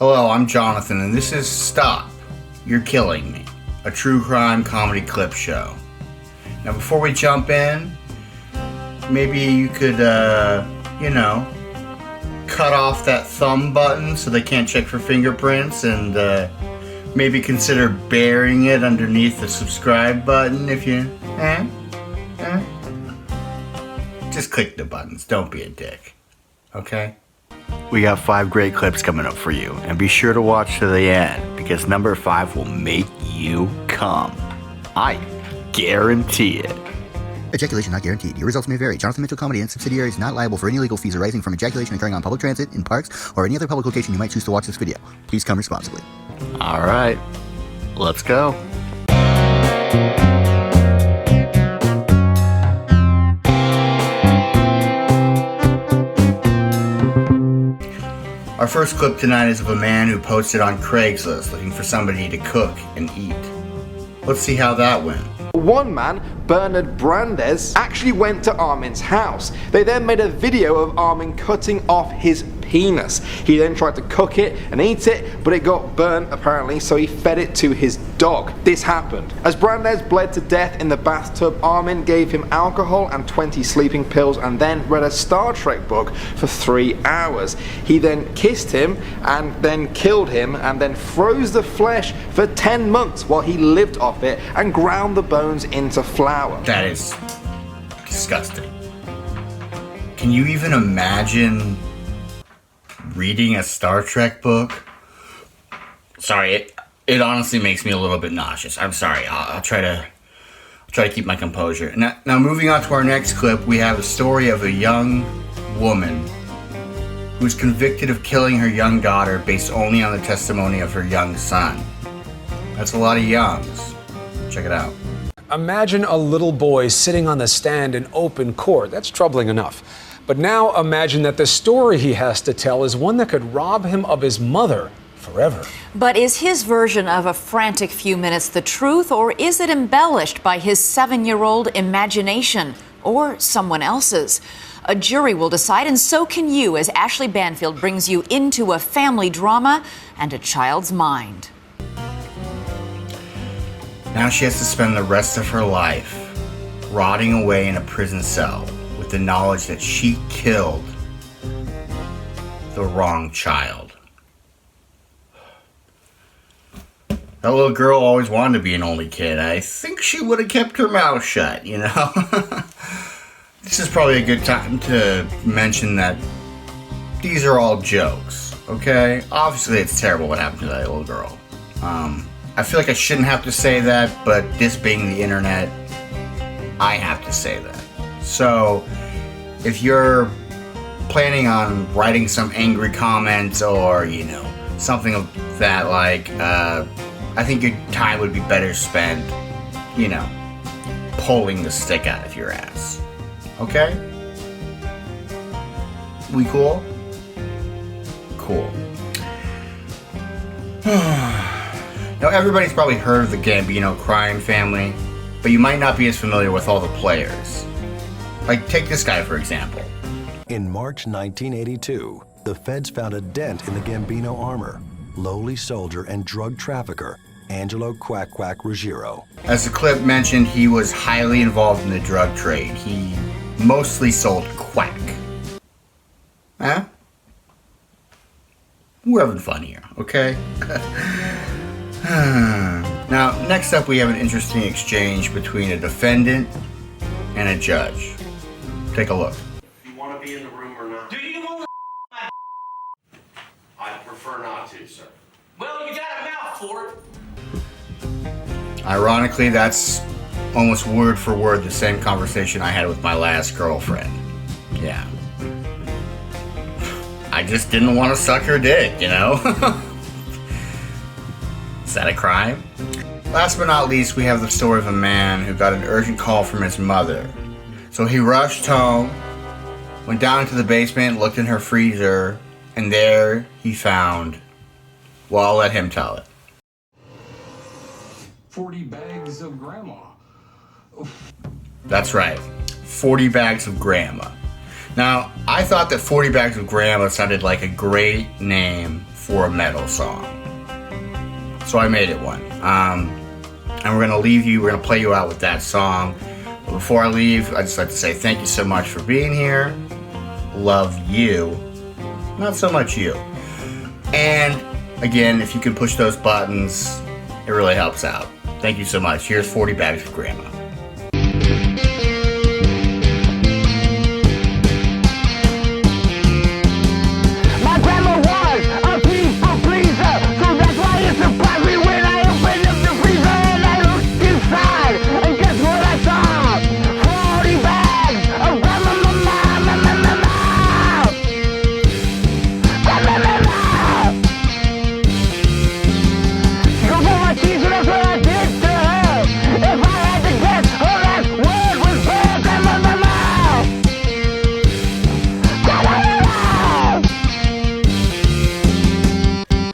Hello, I'm Jonathan, and this is Stop, You're Killing Me, a true crime comedy clip show. Now, before we jump in, maybe you could, cut off that thumb button so they can't check for fingerprints, and maybe consider burying it underneath the subscribe button if you, Just click the buttons, don't be a dick, okay? We got 5 great clips coming up for you, and be sure to watch to the end, because number 5 will make you come. I guarantee it. Ejaculation not guaranteed. Your results may vary. Jonathan Mitchell Comedy and subsidiaries not liable for any legal fees arising from ejaculation occurring on public transit, in parks, or any other public location you might choose to watch this video. Please come responsibly. All right, let's go. Our first clip tonight is of a man who posted on Craigslist looking for somebody to cook and eat. Let's see how that went. One man, Bernard Brandes, actually went to Armin's house. They then made a video of Armin cutting off his penis. He then tried to cook it and eat it, but it got burnt apparently, so he fed it to his dog. This happened. As Brandes bled to death in the bathtub, Armin gave him alcohol and 20 sleeping pills and then read a Star Trek book for 3 hours. He then kissed him and then killed him and then froze the flesh for 10 months while he lived off it and ground the bones into flour. That is disgusting. Can you even imagine reading a Star Trek book? Sorry, it honestly makes me a little bit nauseous. I'm sorry. I'll try to keep my composure. Now moving on to our next clip, we have a story of a young woman who's convicted of killing her young daughter based only on the testimony of her young son. That's a lot of youngs. Check it out. Imagine a little boy sitting on the stand in open court. That's troubling enough. But now imagine that the story he has to tell is one that could rob him of his mother forever. But is his version of a frantic few minutes the truth, or is it embellished by his 7-year-old imagination or someone else's? A jury will decide, and so can you, as Ashley Banfield brings you into a family drama and a child's mind. Now she has to spend the rest of her life rotting away in a prison cell with the knowledge that she killed the wrong child. That little girl always wanted to be an only kid. I think she would have kept her mouth shut, you know? This is probably a good time to mention that these are all jokes, okay? Obviously it's terrible what happened to that little girl. I feel like I shouldn't have to say that, but this being the internet, I have to say that. So, if you're planning on writing some angry comments or, something of that like, I think your time would be better spent, pulling the stick out of your ass. Okay? We cool? Cool. Now, everybody's probably heard of the Gambino crime family, but you might not be as familiar with all the players. Like, take this guy, for example. In March 1982, the feds found a dent in the Gambino armor. Lowly soldier and drug trafficker, Angelo Quack Quack Ruggiero. As the clip mentioned, he was highly involved in the drug trade. He mostly sold quack. Huh? We're having fun here, okay? Now, next up we have an interesting exchange between a defendant and a judge. Take a look. You want to be in the room or not? Do you want to I'd prefer not to, sir. Well, you got a mouth for it. Ironically, that's almost word for word the same conversation I had with my last girlfriend. Yeah. I just didn't want to suck her dick, Is that a crime? Last but not least, we have the story of a man who got an urgent call from his mother. So he rushed home, went down into the basement, looked in her freezer, and there he found, well, I'll let him tell it. 40 bags of grandma. That's right, 40 bags of grandma. Now, I thought that 40 bags of grandma sounded like a great name for a metal song. So I made it one. And we're going to leave you, we're going to play you out with that song. But before I leave, I'd just like to say thank you so much for being here. Love you. Not so much you. And again, if you can push those buttons, it really helps out. Thank you so much. Here's 40 Bags of Grandma.